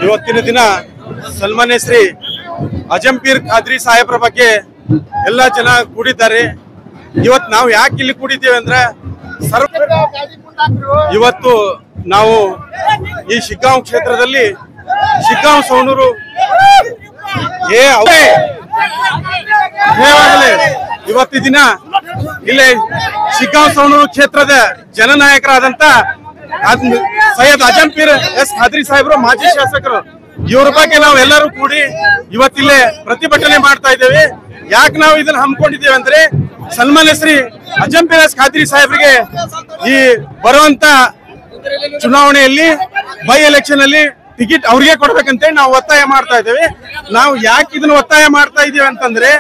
ಇವತ್ತಿನ ದಿನ ಸನ್ಮಾನ್ಯ ಶ್ರೀ ಅಜಂಪೀರ್ ಖಾದ್ರಿ ಸಾಹೇಬ್ರ ಬಗ್ಗೆ ಎಲ್ಲ ಜನ ಕೂಡಿದ್ದಾರೆ. ಇವತ್ತು ನಾವು ಯಾಕೆ ಇಲ್ಲಿ ಕೂಡಿದ್ದೇವೆ ಅಂದ್ರೆ ಇವತ್ತು ನಾವು ಈ ಶಿಗ್ಗಾಂವ್ ಕ್ಷೇತ್ರದಲ್ಲಿ ಶಿಗ್ಗಾಂವ್ ಸವಣೂರು ಇವತ್ತು ದಿನ ಇಲ್ಲಿ ಶಿಗ್ಗಾಂವ್ ಸವಣೂರು ಕ್ಷೇತ್ರದ ಜನನಾಯಕರಾದಂತ ಸೈಯದ್ ಅಜಂಪೀರ್ ಎಸ್ ಖಾದ್ರಿ ಸಾಹೇಬ್ರು ಮಾಜಿ ಶಾಸಕರು, ಇವ್ರ ಬಗ್ಗೆ ನಾವು ಎಲ್ಲರೂ ಕೂಡಿ ಇವತ್ತಿಲ್ಲೇ ಪ್ರತಿಭಟನೆ ಮಾಡ್ತಾ ಇದ್ದೇವೆ. ಯಾಕೆ ನಾವು ಇದನ್ನ ಹಮ್ಮಿಕೊಂಡಿದ್ದೇವೆ ಅಂದ್ರೆ ಸನ್ಮಾನ್ಯ ಶ್ರೀ ಅಜಂಪೀರ್ ಎಸ್ ಖಾದ್ರಿ ಸಾಹೇಬ್ರಿಗೆ ಈ ಬರುವಂತ ಚುನಾವಣೆಯಲ್ಲಿ ಬೈ ಎಲೆಕ್ಷನ್ ಅಲ್ಲಿ ಟಿಕೆಟ್ ಅವ್ರಿಗೆ ಕೊಡ್ಬೇಕಂತೇಳಿ ನಾವು ಒತ್ತಾಯ ಮಾಡ್ತಾ ಇದ್ದೇವೆ. ನಾವು ಯಾಕೆ ಇದನ್ನ ಒತ್ತಾಯ ಮಾಡ್ತಾ ಇದ್ದೇವೆ ಅಂತಂದ್ರೆ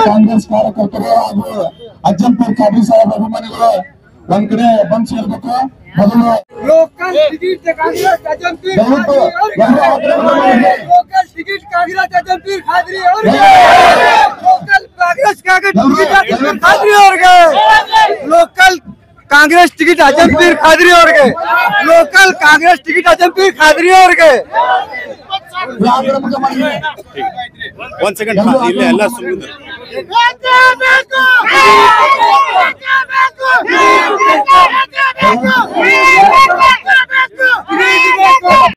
ಕಾಂಗ್ರೆಸ್ ಕಾರ್ಯಕರ್ತರು ಹಾಗೂ ಅಜಂಪೀರ್ ಖಾದ್ರಿ ಸಾಹೇಬ್ ಅಭಿಮಾನಿಗಳು ಒಂದ್ ಕಡೆ ಬಂದ್ ಸೇರ್ಬೇಕು. ಮೊದಲು लोकल टिकट कांग्रेस अजंपीर खादरी और लोकल कांग्रेस खादरी और लोकल कांग्रेस टिकट अजंपीर खादरी और लोकल कांग्रेस टिकट अजंपीर खादरी और ಒಂದ್ ಸೆಕೆಂಡ್ ಇಲ್ಲೇ ಎಲ್ಲ ಸುಮ್ಮನೆ